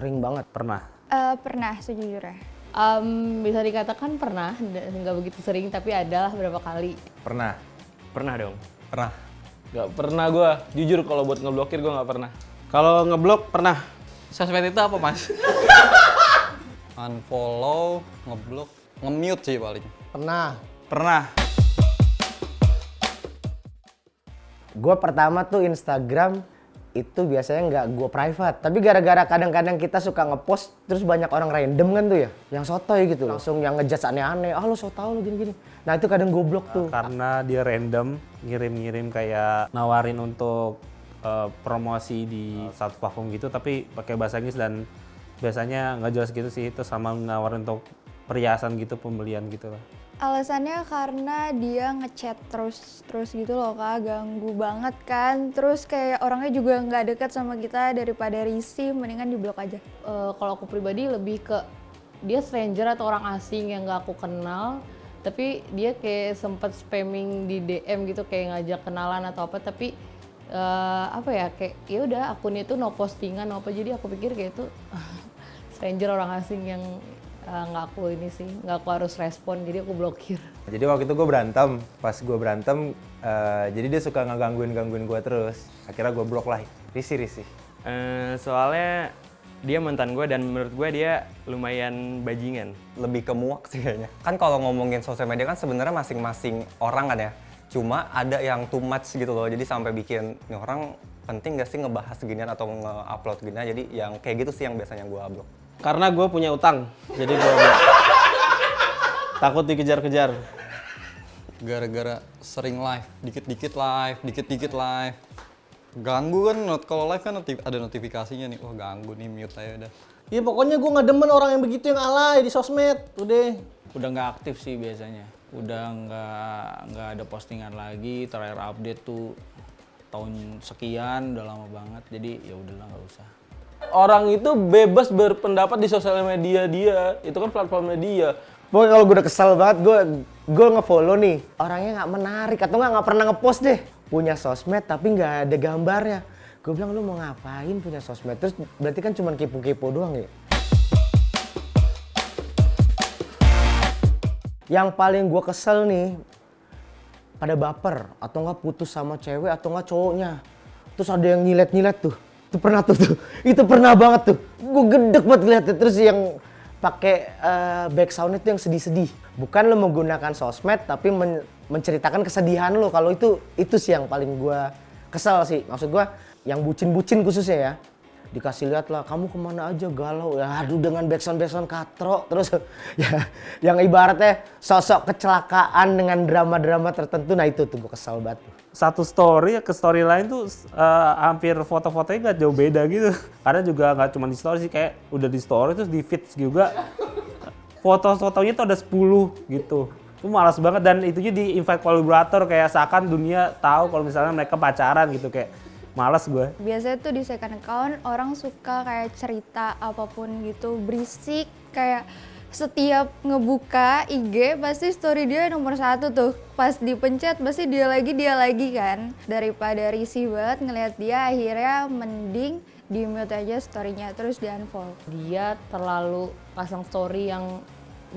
sering banget. Pernah? Pernah sejujurnya. Bisa dikatakan pernah, nggak begitu sering tapi adalah beberapa kali. Pernah. Pernah dong. Pernah. Gak pernah gue, jujur kalau buat ngeblokir gue gak pernah. Kalau ngeblok pernah. Sosmed itu apa, Mas? Unfollow, ngeblok, nge-mute sih paling. Pernah. Gue pertama tuh Instagram itu biasanya nggak gue private, tapi gara-gara kadang-kadang kita suka ngepost terus banyak orang random kan tuh ya, yang sotoy gitu, langsung yang ngejudge aneh-aneh, lo so tau lo gini-gini. Nah itu kadang gue blok tuh. Karena dia random, ngirim-ngirim kayak nawarin untuk promosi di satu platform gitu, tapi pakai bahasa Inggris dan biasanya nggak jelas gitu sih, itu sama nawarin untuk perhiasan gitu, pembelian gitu lah. Alasannya karena dia ngechat terus gitu loh Kak, ganggu banget kan. Terus kayak orangnya juga nggak deket sama kita, daripada risih mendingan diblok aja. Kalau aku pribadi lebih ke dia stranger atau orang asing yang nggak aku kenal, tapi dia kayak sempet spamming di DM gitu kayak ngajak kenalan atau apa, tapi apa ya, kayak ya udah akunnya itu no postingan no apa, jadi aku pikir kayak itu stranger orang asing yang nggak aku ini sih, nggak aku harus respon, jadi aku blokir. Jadi waktu itu gue berantem, pas gue berantem, jadi dia suka ngegangguin gue terus. Akhirnya gue blok lah, risih. Soalnya dia mantan gue dan menurut gue dia lumayan bajingan. Lebih ke muak sih kayaknya. Kan kalau ngomongin sosial media kan sebenarnya masing-masing orang kan ya. Cuma ada yang too much gitu loh, jadi sampai bikin, nih orang penting gak sih ngebahas seginian atau nge-upload ginian, jadi yang kayak gitu sih yang biasanya gue blok. Karena gue punya utang, jadi gue blok. Takut dikejar-kejar. Gara-gara sering live, dikit-dikit live. Ganggu kan, kalau live kan ada notifikasinya nih, wah ganggu nih, mute aja udah. Ya pokoknya gue nggak demen orang yang begitu, yang alay di sosmed, udah. Udah nggak aktif sih biasanya, udah nggak ada postingan lagi, terakhir update tuh tahun sekian, udah lama banget, jadi ya udahlah nggak usah. Orang itu bebas berpendapat di sosial media dia, itu kan platformnya dia. Pokoknya kalau gue udah kesel banget, gue nge-follow nih, orangnya nggak menarik atau nggak pernah nge-post deh. Punya sosmed tapi nggak ada gambarnya. Gue bilang, lu mau ngapain punya sosmed? Terus berarti kan cuma kepo-kepo doang ya? Yang paling gue kesel nih, pada baper atau nggak putus sama cewek atau nggak cowoknya. Terus ada yang nyilet-nyilet tuh. Itu pernah tuh. Itu pernah banget tuh. Gue gedek banget ngeliatnya. Terus yang pakai back sound itu yang sedih-sedih. Bukan lo menggunakan sosmed tapi menceritakan kesedihan lo. Kalau itu sih yang paling gue kesel sih. Maksud gue yang bucin-bucin khususnya ya. Dikasih lihat lah, kamu kemana aja galau. Ya aduh dengan backsound katro. Terus ya yang ibaratnya sosok kecelakaan dengan drama-drama tertentu. Nah itu tuh gue kesel banget. Satu story ke story lain tuh hampir foto-fotonya nggak jauh beda gitu. Karena juga nggak cuma di story sih, kayak udah di story terus di feeds juga. Foto-fotonya tuh ada 10 gitu. Itu malas banget dan itunya di invite kolaborator kayak seakan dunia tahu kalau misalnya mereka pacaran gitu, kayak malas gue. Biasanya tuh di second account orang suka kayak cerita apapun gitu, berisik, kayak setiap ngebuka IG pasti story dia nomor 1 tuh. Pas dipencet pasti dia lagi kan. Daripada risih banget ngelihat dia, akhirnya mending di-mute aja story-nya terus di-unfollow. Dia terlalu pasang story yang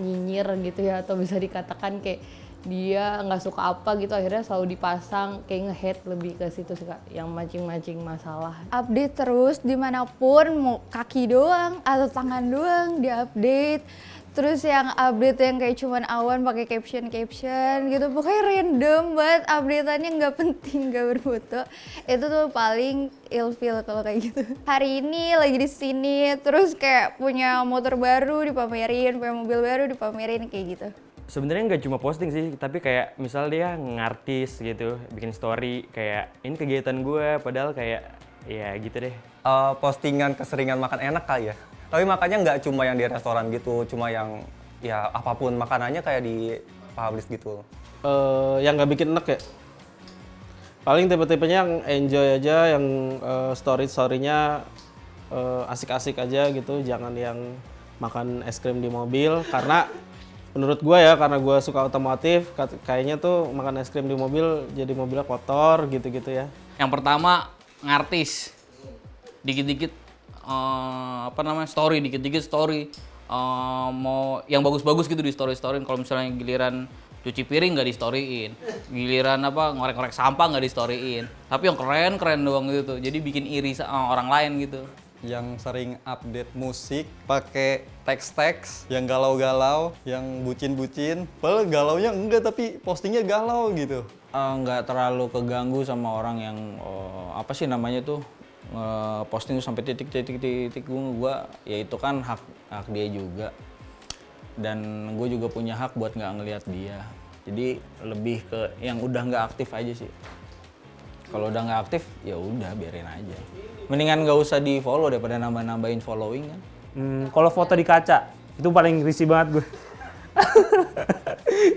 nyinyir gitu ya, atau bisa dikatakan kayak dia nggak suka apa gitu, akhirnya selalu dipasang, kayak nge-hate lebih ke situ sih Kak, yang mancing-mancing masalah. Update terus dimanapun, mau kaki doang atau tangan doang di-update. Terus yang update yang kayak cuman awan pakai caption gitu, pokoknya random banget, update-annya nggak penting, nggak berfoto. Itu tuh paling ilfeel kalau kayak gitu. Hari ini lagi di sini, terus kayak punya motor baru dipamerin, punya mobil baru dipamerin kayak gitu. Sebenarnya nggak cuma posting sih, tapi kayak misal dia ngartis gitu, bikin story kayak ini kegiatan gue, padahal kayak ya gitu deh. Postingan keseringan makan enak kali ya. Tapi makanya nggak cuma yang di restoran gitu, cuma yang ya apapun makanannya kayak di publish gitu. Yang nggak bikin enak ya? Paling tipe-tipenya yang enjoy aja, yang story-storynya asik-asik aja gitu, jangan yang makan es krim di mobil, karena menurut gue ya, karena gue suka otomotif, kayaknya tuh makan es krim di mobil jadi mobilnya kotor gitu-gitu ya. Yang pertama, ngartis. Dikit-dikit story dikit-dikit story. Mau yang bagus-bagus gitu di story-storyin. Kalau misalnya giliran cuci piring nggak di-storyin, giliran ngorek-ngorek sampah nggak di-storyin. Tapi yang keren-keren doang gitu. Jadi bikin iri sama orang lain gitu. Yang sering update musik pakai teks-teks yang galau-galau, yang bucin-bucin. Padahal galaunya enggak tapi postingnya galau gitu. Nggak terlalu keganggu sama orang yang posting sampai titik gua ya itu kan hak dia juga, dan gue juga punya hak buat nggak ngelihat dia. Jadi lebih ke yang udah nggak aktif aja sih. Kalau udah nggak aktif ya udah biarin aja, mendingan nggak usah di follow daripada nambah-nambahin following kan. Kalau foto di kaca itu paling risih banget gue.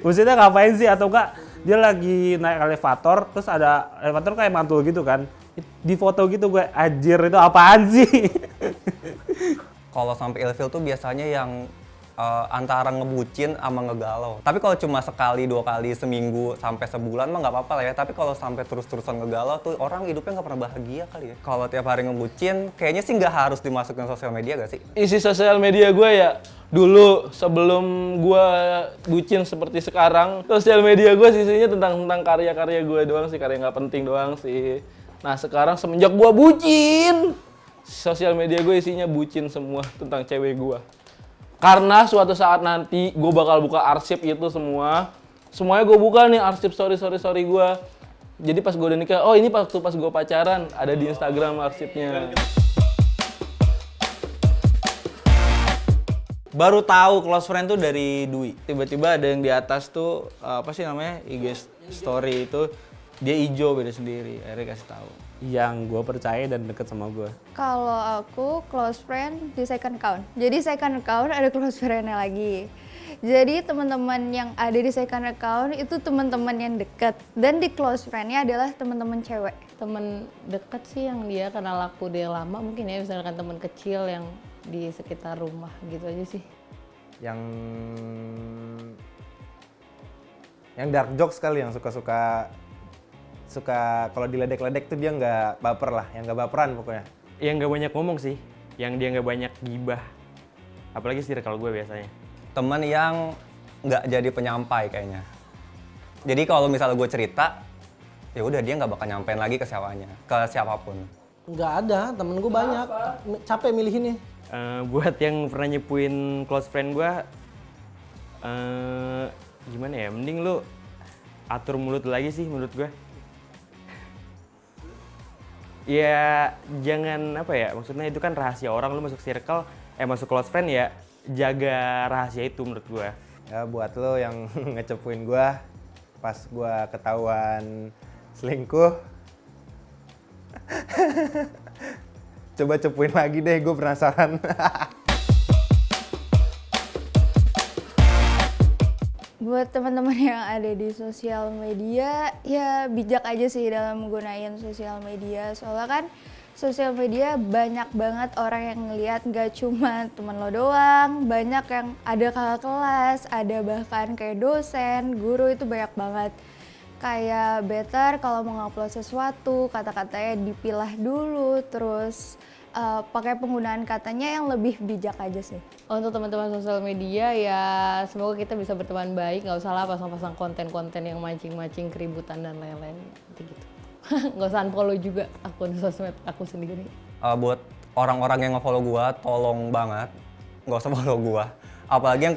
Maksudnya ngapain sih? Atau enggak dia lagi naik elevator, terus ada elevator kayak mantul gitu kan, di foto gitu gue, anjir itu apaan sih? Kalau sampai ilfil tuh biasanya yang antara ngebucin sama ngegalau. Tapi kalau cuma sekali, 2 kali, seminggu, sampai sebulan mah nggak apa-apa lah ya. Tapi kalau sampai terus-terusan ngegalau tuh orang hidupnya nggak pernah bahagia kali ya. Kalau tiap hari ngebucin, kayaknya sih nggak harus dimasukin sosial media gak sih? Isi sosial media gue ya dulu sebelum gue bucin seperti sekarang, sosial media gue isinya tentang karya-karya gue doang sih, karya nggak penting doang sih. Nah sekarang semenjak gue bucin, sosial media gue isinya bucin semua tentang cewek gue. Karena suatu saat nanti gue bakal buka arsip itu semuanya gue buka nih arsip story gue. Jadi pas gue udah nikah, oh ini pas gue pacaran, ada di Instagram arsipnya. Baru tahu close friend tuh dari Dwi. Tiba-tiba ada yang di atas tuh IG story itu dia hijau beda sendiri. Akhirnya kasih tahu. Yang gue percaya dan deket sama gue. Kalau aku close friend di second account. Jadi second account ada close friend-nya lagi. Jadi teman-teman yang ada di second account itu teman-teman yang dekat, dan di close friend-nya adalah teman-teman cewek. Temen deket sih yang dia kenal aku dia lama, mungkin ya misalkan temen kecil yang di sekitar rumah gitu aja sih. Yang dark jokes kali, yang suka kalau diledek-ledek tuh dia nggak baper lah, yang nggak baperan pokoknya. Yang nggak banyak ngomong sih, yang dia nggak banyak gibah. Apalagi circle gue biasanya. Teman yang nggak jadi penyampai kayaknya. Jadi kalau misalnya gue cerita, ya udah dia nggak bakal nyampein lagi ke siapapun. Nggak ada, temen gue banyak. Capek milihinnya. Buat yang pernah nyepuin close friend gue, gimana ya? Mending lu atur mulut lagi sih menurut gue. Ya jangan maksudnya itu kan rahasia orang, lu masuk circle, masuk close friend ya jaga rahasia itu menurut gue. Ya buat lo yang ngecepuin gue pas gue ketahuan selingkuh, coba cepuin lagi deh, gue penasaran. Buat teman-teman yang ada di sosial media, ya bijak aja sih dalam menggunakan sosial media. Soalnya kan sosial media banyak banget orang yang ngelihat, gak cuma teman lo doang, banyak yang ada kakak kelas, ada bahkan kayak dosen, guru, itu banyak banget. Kayak better kalau mau ngupload sesuatu, kata-katanya dipilah dulu, terus pakai penggunaan katanya yang lebih bijak aja sih. Untuk teman-teman sosial media ya semoga kita bisa berteman baik, nggak usah lah pasang-pasang konten-konten yang mancing-mancing keributan dan lain-lain gitu. Nggak usah unfollow juga akun sosmed aku sendiri. Buat orang-orang yang nge-follow gua, tolong banget nggak usah follow gua. Apalagi yang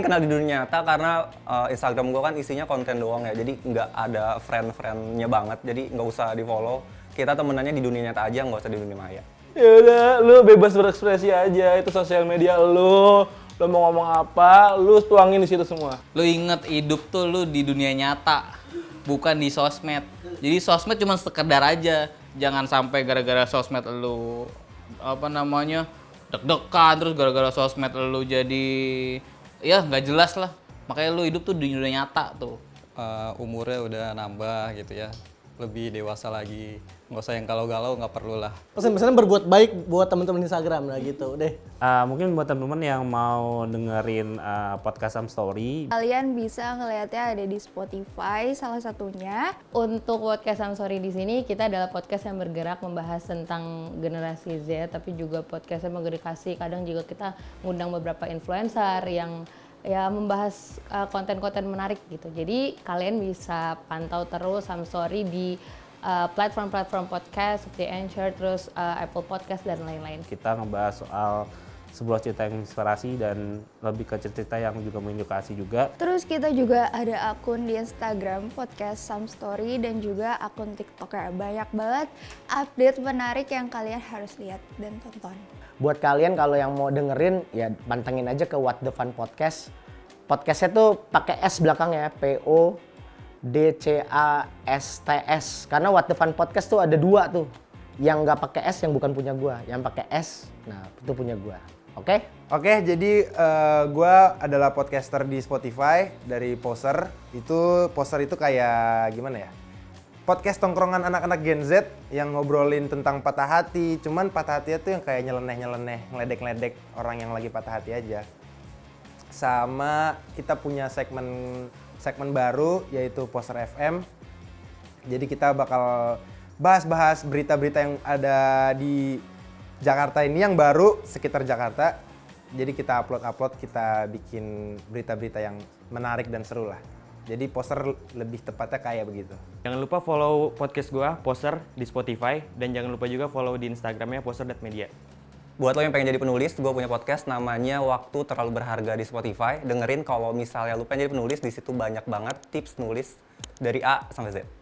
kenal di dunia nyata, karena Instagram gua kan isinya konten doang ya, jadi nggak ada friend-friendnya banget, jadi nggak usah di-follow. Kita temenannya di dunia nyata aja, nggak usah di dunia maya. Ya udah, lu bebas berekspresi aja, itu sosial media lu mau ngomong apa, lu tuangin di situ semua. Lu inget hidup tuh lu di dunia nyata, bukan di sosmed. Jadi sosmed cuma sekedar aja. Jangan sampai gara-gara sosmed lu deg-degan, terus gara-gara sosmed lu jadi ya nggak jelas lah. Makanya lu hidup tuh di dunia nyata tuh. Umurnya udah nambah gitu ya. lebih dewasa lagi. Nggak usah yang galau-galau, nggak perlu lah. Pesan-pesan berbuat baik buat teman-teman Instagram lah gitu deh. Mungkin buat teman-teman yang mau dengerin podcast Some Story, Kalian bisa ngelihatnya ada di Spotify salah satunya. Untuk podcast I'm Sorry di sini kita adalah podcast yang bergerak membahas tentang generasi Z, tapi juga podcast yang mengedukasi. Kadang juga kita ngundang beberapa influencer yang ya membahas konten-konten menarik gitu. Jadi kalian bisa pantau terus I'm Sorry di platform-platform podcast seperti Anchor, terus Apple Podcast dan lain-lain. kita ngebahas soal sebuah cerita yang inspirasi dan lebih ke cerita yang juga mengedukasi juga. Terus kita juga ada akun di Instagram podcast Some Story dan juga akun TikTok ya. Banyak banget update menarik yang kalian harus lihat dan tonton. Buat kalian kalau yang mau dengerin ya pantengin aja ke What the Fun Podcast. Podcastnya tuh pakai S belakangnya, PODCASTS. Karena What the Fun Podcast tuh ada 2 tuh. Yang nggak pakai S yang bukan punya gua, yang pakai S, nah itu punya gua. Oke? Oke, jadi gue adalah podcaster di Spotify dari Poser. Poser itu kayak gimana ya? Podcast tongkrongan anak-anak Gen Z yang ngobrolin tentang patah hati. Cuman patah hati itu yang kayak nyeleneh-nyeleneh, ngeledek-ngeledek orang yang lagi patah hati aja. Sama kita punya segmen baru yaitu Poser FM. Jadi kita bakal bahas-bahas berita-berita yang ada di Jakarta ini yang baru sekitar Jakarta. Jadi kita upload, kita bikin berita-berita yang menarik dan seru lah. Jadi Poser lebih tepatnya kayak begitu. Jangan lupa follow podcast gua Poser di Spotify dan jangan lupa juga follow di Instagramnya poser.media. Buat lo yang pengen jadi penulis, gue punya podcast namanya Waktu Terlalu Berharga di Spotify. Dengerin kalau misalnya lo pengen jadi penulis, di situ banyak banget tips nulis dari A sampai Z.